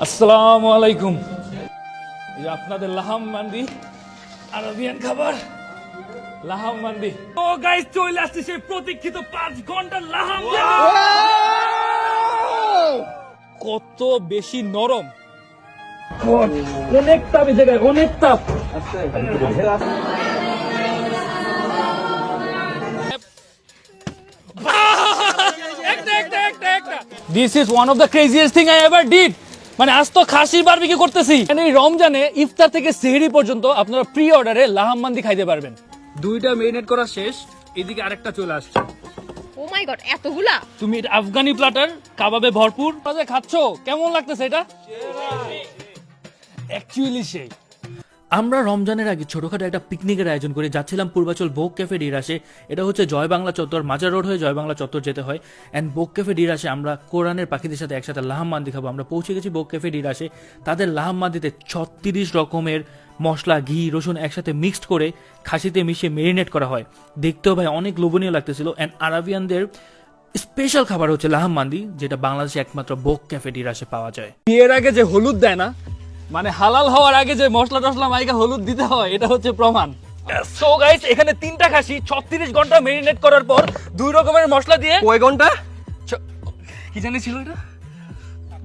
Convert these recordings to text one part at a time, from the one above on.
আসসালামু আলাইকুম। এই যে আপনাদের লাহাম মান্দি, আরবিয়ান খাবার লাহাম মান্দি। ও গাইস, চলে আসছে সেই প্রতীক্ষিত 5 ঘন্টার লাহাম। কত বেশি নরম, অনেক তাপ এই জায়গায়, অনেক তাপ। This is one of the craziest thing I ever did. মানে আজ তো খাসির বারবিকিউ করতেছি। মানে এই রমজানে ইফতার থেকে সেহরি পর্যন্ত আপনারা প্রি অর্ডারে লাহাম মান্দি খাইতে পারবেন। দুইটা মেরিনেট করা শেষ, এদিকে আরেকটা চলে আসছে। ও মাই গড, এতগুলা! তুমি এটা আফগানি প্ল্যাটার, কাবাবে ভরপুর। আচ্ছা, খাচ্ছো কেমন লাগতেছে এটা? অ্যাকচুয়ালি সেই আমরা রমজানের আগে ছোটখাটো একটা পিকনিকের আয়োজন করে যাচ্ছিলাম পূর্বাচল বোক ক্যাফে ডিরাসে। এটা হচ্ছে জয় বাংলা চত্বর, মাজার রোড হয়ে জয় বাংলা চত্বর যেতে হয়। অ্যান্ড বোক ক্যাফে ডিরাসে আমরা কোরআনের পাখিদের সাথে একসাথে লাহাম মান্দি খাবো। আমরা পৌঁছে গেছি বোক ক্যাফে ডিরাসে। তাদের লাহাম মান্দিতে 36 রকমের মশলা, ঘি, রসুন একসাথে মিক্সড করে খাসিতে মিশিয়ে মেরিনেট করা হয়। দেখতেও ভাই অনেক লোভনীয় লাগতেছিল। অ্যান্ড আরাবিয়ানদের স্পেশাল খাবার হচ্ছে লাহাম মান্দি, যেটা বাংলাদেশে একমাত্র বোক ক্যাফে ডিরাসে পাওয়া যায়। বিয়ের আগে যে হলুদ দেয় না, মানে হালাল হওয়ার আগে যে মশলা টসলা মাইকা হলুদ দিতে হয়, এটা হচ্ছে প্রমাণ। সো গাইস, এখানে 3টা খাসি 36 ঘন্টা মেরিনেট করার পর 2 রকমের মশলা দিয়ে। কয় ঘন্টা? কি জানি ছিল এটা?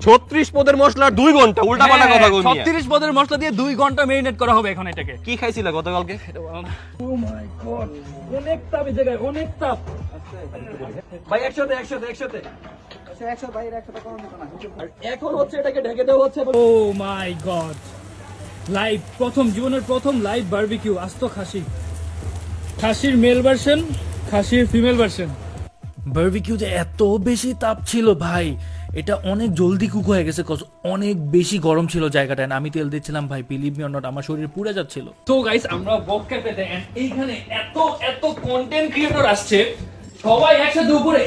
36 পদের মশলা 2 ঘন্টা। উল্টা পাল্টা কথা কই। 36 পদের মশলা দিয়ে 2 ঘন্টা মেরিনেট করা হবে এখন এটাকে। কি খাইছিলা গতকালকে? ও মাই গড, অনেক তাপ এই জায়গায়, অনেক তাপ। ভাই একসাথে এখন হচ্ছে এটাকে ঢেকে দেওয়া হচ্ছে। ও মাই গড, লাইভ জীবনের প্রথম লাইভ বারবিকিউ। আস্ত খাসি, খাসির মেল ভার্সন, খাসির ফিমেল ভার্সন। বারবিকিউতে এত বেশি তাপ ছিল ভাই, এটা অনেক জলদি কুক হয়ে গেছে, অনেক বেশি গরম ছিল জায়গাটা। আমি তেল দিচ্ছিলাম ভাই, বিলিভ মি অর নট, আমার শরীর পুড়ে যাচ্ছিল। তো গাইস, আমরা বোক ক্যাফেতে, এন্ড এইখানে এত কন্টেন্ট ক্রিয়েটর আসছে, সবাই একসাথে উপরে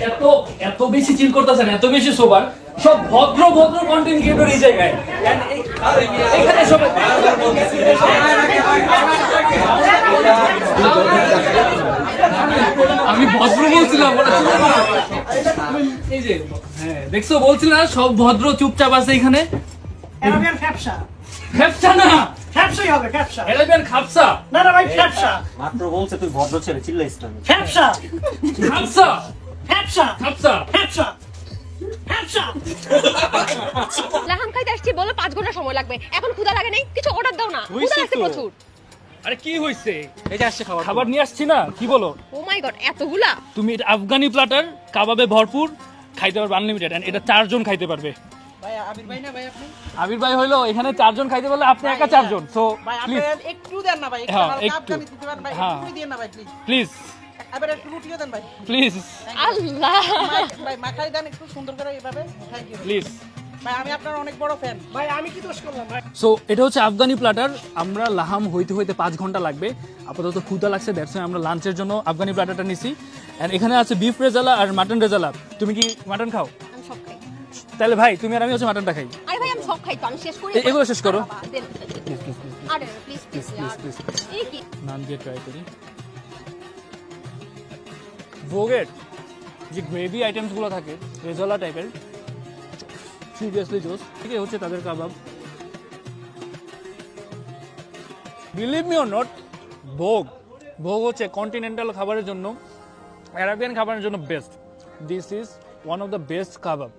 এত বেশি চিল করতেছেন, এত বেশি সোবার, সব ভদ্র কন্টেন্ট ক্রিয়েটর এই জায়গায়। এখানে সবাই আমি ভদ্র বলছিলাম, এই যে হ্যাঁ দেখছো, বলছিলাম সব ভদ্র চুপচাপ আছে এখানে। আরাবিয়ান ফ্যাপসা। ফ্যাপসা না, ফ্যাপসাই হবে, ফ্যাপসা। আরাবিয়ান খাপসা। না না ভাই, ফ্যাপসা। মাত্র বলছে তুই ভদ্র ছেলে, চিল্লাইস না। ফ্যাপসা। খাপসা, ফ্যাপসা। খাপসা, ফ্যাপসা। ফ্যাপসা। লাহাম খাইতে আসছি, বলো 5 ঘন্টা সময় লাগবে। এখন ক্ষুধা লাগে নাই, কিছু অর্ডার দাও না। ক্ষুধা লাগছে প্রচুর। আরে কি হইছে? এই যে আসছে খাবার নিয়ে আসছি না, কি বলো? ও মাই গড, এতগুলা! তুমি এটা আফগানি প্ল্যাটার, কাবাবে ভরপুর, খাইতে পারবে আনলিমিটেড। এন্ড এটা 4 জন খাইতে পারবে। ভাই আবির ভাই না ভাই, আপনি আবির ভাই হইলো এখানে 4 জন খাইতে পারলে, আপনি একা 4 জন। সো ভাই আপনি প্লিজ একটু দেন না ভাই, একটু হ্যাঁ, আমার কাপ একটু। আমি দিতে পারেন ভাই, হ্যাঁ। একটু দেন না ভাই প্লিজ। প্লিজ এবারে একটু রুটিও দেন ভাই। প্লিজ আল্লাহ! ভাই মাখাই দেন একটু সুন্দর করে এইভাবে। Thank you please. ভাই, আমি আপনার অনেক বড় ফ্যান ভাই। আমি কি দোষ করলাম ভাই? সো এটা হচ্ছে আফগানি প্ল্যাটার। আমরা লাহাম হইতে 5 ঘন্টা লাগবে। আপাতত ক্ষুধা লাগছে, দ্যাটস ওয়াই আমরা লাঞ্চের জন্য আফগানি প্ল্যাটারটা নিছি। এন্ড এখানে আছে বিফ রেজালা আর মাটন রেজালা। তুমি কি মাটন খাও? আমি সব খাই। তাহলে ভাই তুমি আর আমি হচ্ছে মাটনটা খাই। আরে ভাই, আমি সব খাই তো, আমি শেষ করি। এগুলো শেষ করো। আরে প্লিজ প্লিজ। এই কি? নান দিয়ে ট্রাই করি। ভোগের যে গ্রেভি আইটেমস গুলো থাকে, রেজালা টাইপের, সিরিয়াসলি জোস। ঠিক আছে, হচ্ছে তাদের kebab. Believe me or not, Bhog হচ্ছে কন্টিনেন্টাল খাবারের জন্য, আরাবিয়ান খাবারের জন্য best. This is one of the best kebab.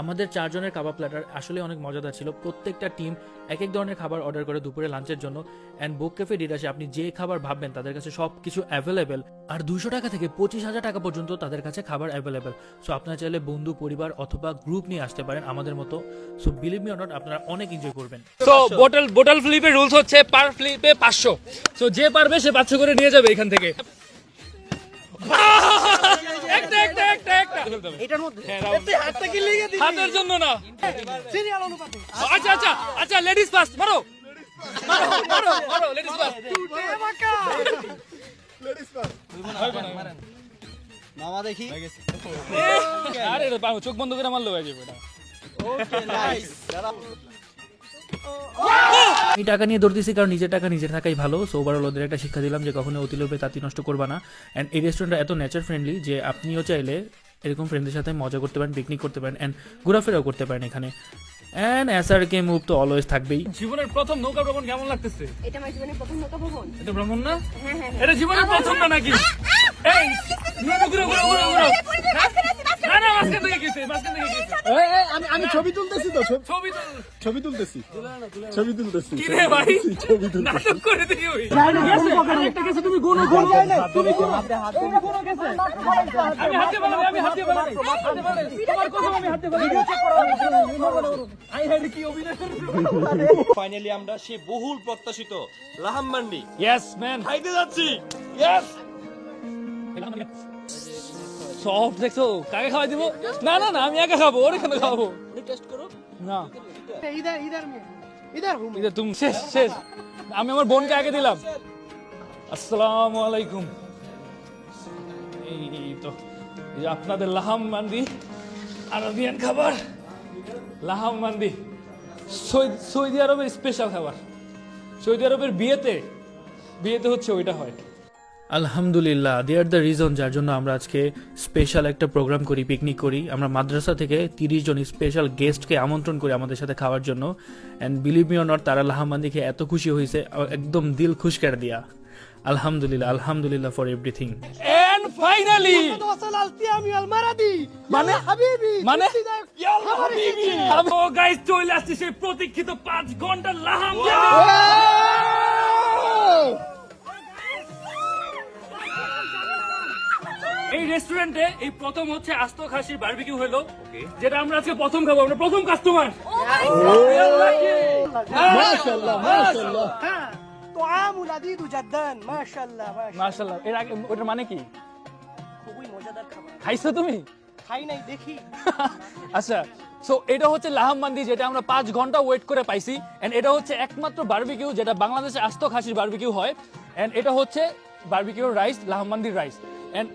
আমাদের 4 জনের কাবাব প্ল্যাটার আসলে অনেক মজাদার ছিল। প্রত্যেকটা টিম এক ধরনের খাবার অর্ডার করে দুপুরে লাঞ্চের জন্য। অ্যান্ড বোক ক্যাফে ডিরাসে আপনি যে খাবার ভাববেন তাদের কাছে সব কিছু অ্যাভেলেবেল। আর 200 টাকা থেকে 25,000 টাকা পর্যন্ত তাদের কাছে খাবার অ্যাভেলেবেল। সো আপনারা চাইলে বন্ধু, পরিবার অথবা গ্রুপ নিয়ে আসতে পারেন আমাদের মতো। So believe me or not, আপনারা অনেক এনজয় করবেন। সো বোতল ফ্লিপের রুলস হচ্ছে পার ফ্লিপে 500। সো যে পারবে সে 500 করে নিয়ে যাবে এখান থেকে। এটার মধ্যে হাতটা কি লেগে দিবি? হাতের জন্য না, সিরিয়াল অনুপাতে। আচ্ছা লেডিস ফার্স্ট। মারো লেডিস ফার্স্ট। মামা দেখি। আরে এটা চোখ বন্ধ করে মারলে হয়ে যাবে এটা। Okay nice. আমি টাকা নিয়ে দৌড়তেছি কারণ নিজের টাকা নিজের থাকাই ভালো। সো ওভারঅল ওদের একটা শিক্ষা দিলাম যে কখনো অতি লোভে তাঁতি নষ্ট করবা না। অ্যান্ড এই রেস্টুরেন্টটা এত নেচার ফ্রেন্ডলি যে আপনিও চাইলে এরকম ফ্রেন্ডদের সাথে মজা করতে পারেন, পিকনিক করতে পারেন, অ্যান্ড ঘোরাফেরাও করতে পারেন এখানে। অ্যান্ড এসআরকে মুভ তো অলওয়েজ থাকবেই। জীবনের প্রথম নৌকা ভ্রমণ কেমন লাগতেছে? এটা আমার জীবনের প্রথম নৌকা ভ্রমণ। এটা ভ্রমণ না? হ্যাঁ হ্যাঁ এটা জীবনের প্রথম না নাকি? এই ঘুরো ঘুরো ঘুরো ঘুরো। না না মাঝখান থেকে গেছে, মাঝখান থেকে গেছে। আমি ছবি তুলতেছি তো ছবি তো ছবি তুলতেছি ছবি তুলতেছি কি রে ভাই? ছবি তুলতেছি নাটক করে দিই ওই। একটা গেছে তুমি গুনো গুনো আমি হাতে বানাবো, আমি হাতে বানাবো। তোমার কথা আমি হাতে বানাবো। আই হ্যাড কি অভিনয় করব? ফাইনালি আমরা সেই বহুল প্রত্যাশিত লাহাম মান্ডি ইয়েস ম্যান। খাইতে যাচ্ছি। ইয়েস। সফট দেখছো? কাকে খাওয়াই দিব? না না না, আমি একা খাবো। ওরে কেন খাওয়াবো? না ইধর তুমি শেষ শেষ। আমি আমার বোনকে আগে দিলাম। আসসালামু আলাইকুম। এই তো এই যে আপনাদের লাহাম মান্দি, আরবিয়ান খাবার। লাহাম মান্দি সৌদি আরবের স্পেশাল খাবার। সৌদি আরবের বিয়েতে হচ্ছে ওইটা হয়। আলহামদুলিল্লাহ, দে আর দ্য রিজন যার জন্য আমরা আজকে স্পেশাল একটা প্রোগ্রাম করি, পিকনিক করি। আমরা মাদ্রাসা থেকে 30 জন স্পেশাল গেস্টকে আমন্ত্রণ করি আমাদের সাথে খাওয়ার জন্য। And believe me or not, তারা লাহামান্দি খেয়ে এত খুশি হয়েছে, একদম দিল খুশ করে দিয়া। আলহামদুলিল্লাহ, আলহামদুলিল্লাহ ফর এভরিথিং। এন্ড ফাইনালি মানে মানে ও গাইস চলে আসছে সেই প্রতীক্ষিত 5 ঘন্টা লাহাম। এই রেস্টুরেন্টে এই প্রথম হচ্ছে আস্ত খাসির বারবিকিউ হলো, যেটা আমরা আজকে প্রথম খাবো। আমরা প্রথম কাস্টমার। মাশাআল্লাহ মাশাআল্লাহ طعام لذيذ جدا ما شاء الله ما شاء মাশাআল্লাহ। এর আগে ওটার মানে কি? খুবই মজাদার খাবার খাইছো তুমি? খাই নাই দেখি আচ্ছা, সো এটা হচ্ছে লাহাম মান্দি, যেটা আমরা 5 ঘন্টা ওয়েট করে পাইছি। এন্ড এটা হচ্ছে একমাত্র বারবিকিউ যেটা বাংলাদেশে আস্ত খাসির বারবিকিউ হয়। এন্ড এটা হচ্ছে বারবিকিউ রাইস, লাহাম মান্দির রাইস। এন্ড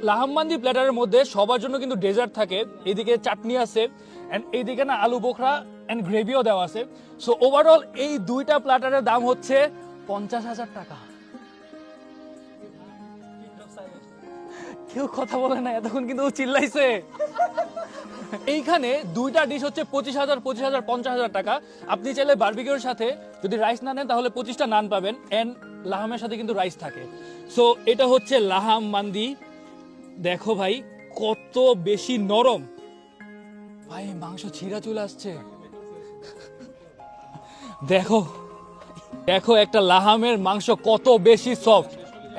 লাহাম মান্দি প্ল্যাটারের মধ্যে সবার জন্য কিন্তু ডেজার্ট থাকে। এইদিকে চাটনি আছে, এন্ড এইদিকে না আলু বোখরা এন্ড গ্রেভিও দেওয়া আছে। সো ওভারঅল এই দুইটা প্ল্যাটারের দাম হচ্ছে 50,000 টাকা। কেউ কথা বলে না, এতক্ষণ কিন্তু ও চিল্লাইছে। এইখানে দুইটা ডিশ হচ্ছে 25,000, 50,000 টাকা। আপনি চাইলে বারবিকিউর সাথে যদি রাইস না নেন তাহলে 25টা নান পাবেন, এন্ড লাহামের সাথে কিন্তু রাইস থাকে। সো এটা হচ্ছে লাহাম মান্দি। দেখো ভাই কত বেশি নরম ভাই, মাংস ছিঁড়া চলে আসছে। দেখো দেখো একটা লাহামের মাংস কত বেশি সফট।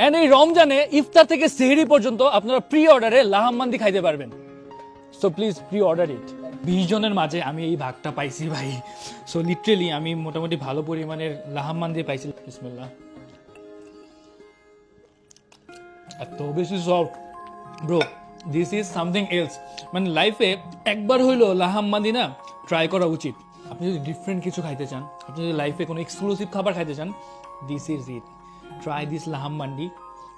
এন্ড এই রমজানে ইফতার থেকে সেহরি পর্যন্ত আপনারা প্রি অর্ডারে লাহাম মান্দি খাইতে পারবেন। সো প্লিজ প্রি অর্ডার ইট। 20 জনের মাঝে আমি এই ভাগটা পাইছি ভাই। সো লিটারেলি আমি মোটামুটি ভালো পরিমাণের লাহাম মান্দি পাইছি। বিসমিল্লাহ। এত বেশি soft bro, this is something else. মানে লাইফে একবার হইলো লাহাম মান্দি না ট্রাই করা উচিত। আপনি যদি ডিফারেন্ট কিছু খাইতে চান, আপনি যদি লাইফে কোনো এক্সক্লুসিভ খাবার খাইতে চান, this is it. Try this লাহাম মান্ডি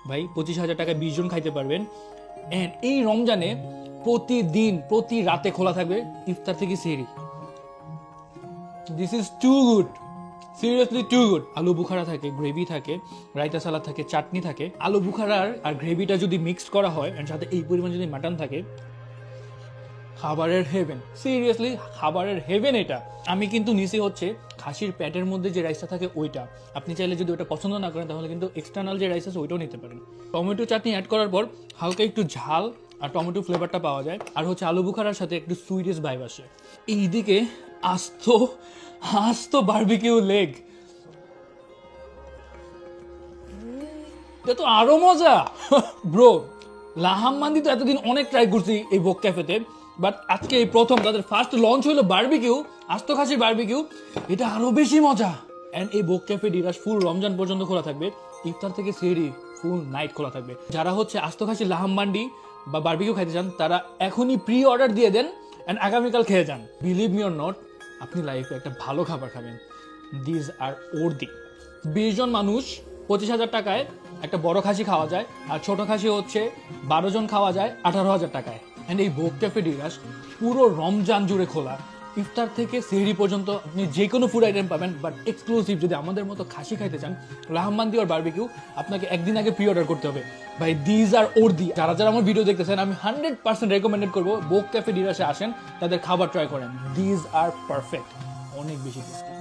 ভাই। 25,000 টাকা 20 জন খাইতে পারবেন। এন্ড এই রমজানে প্রতিদিন প্রতি রাতে খোলা থাকবে ইফতার থেকে সেহরি। This is too good, seriously too good. আলু বুখারা থাকে, গ্রেভি থাকে, রায়তা সালাদ থাকে, চাটনি থাকে। আলু বুখারার আর গ্রেভিটা যদি মিক্সড করা হয় এন্ড সাথে এই পরিমাণ যদি মাটন থাকে, খাবারের হেভেন। সিরিয়াসলি খাবারের হেভেন এটা। আমি কিন্তু নিচে হচ্ছে খাসির প্যাটের মধ্যে যে রাইসটা থাকে ওইটা। আপনি চাইলে যদি ওটা পছন্দ না করেন তাহলে কিন্তু এক্সটার্নাল যে রাইস আছে ওইটাও নিতে পারেন। টমেটো চাটনি অ্যাড করার পর হালকা একটু ঝাল আর টমেটো ফ্লেভারটা পাওয়া যায়। আর হচ্ছে আলু বুখারার সাথে একটু সুইটেস্ট ভাইব আসে। এইদিকে আস্ত বারবিকিউ লেগ, এটা তো আরো মজা ব্রো। লাহাম মান্দি তো এতদিন অনেক ট্রাই করছি এই বোক ক্যাফেতে, বাট আজকে এই প্রথম তাদের ফার্স্ট লঞ্চ হলো বারবিকিউ, আস্ত খাসির বারবিকিউ। এটা আরো বেশি মজা। এন্ড এই বোক ক্যাফে ডিরাস ফুল রমজান পর্যন্ত খোলা থাকবে। ইফতার থেকে সেহরি ফুল নাইট খোলা থাকবে। যারা হচ্ছে আস্ত খাসির লাহাম মান্ডি বা বারবিকিউ খাইতে চান তারা এখনই প্রি অর্ডার দিয়ে দেন এন্ড আগামীকাল খেয়ে যান। বিলিভ মি অর নট, আপনি লাইফে একটা ভালো খাবার খাবেন। This R worthy. 20 জন মানুষ 25,000 টাকায় একটা বড় খাসি খাওয়া যায়, আর ছোট খাসি হচ্ছে 12 জন খাওয়া যায় 18,000 টাকায়। এন্ড এই বোক ক্যাফে ডিরাস পুরো রমজান জুড়ে খোলা। ইফতার থেকে সেহরি পর্যন্ত আপনি যে কোনো ফুড আইটেম পাবেন, বাট এক্সক্লুসিভ যদি আমাদের মতো খাসি খাইতে চান, লাহাম্মান্দি আর বারবিকিউ, আপনাকে একদিন আগে প্রি অর্ডার করতে হবে ভাই। দিজ আর ওরদি, যারা যারা আমার ভিডিও দেখতেছেন আমি 100% রেকমেন্ডেড করবো বোক ক্যাফে ডিরাসে আসেন, তাদের খাবার ট্রাই করেন। দিজ আর পারফেক্ট, অনেক বেশি টেস্টি।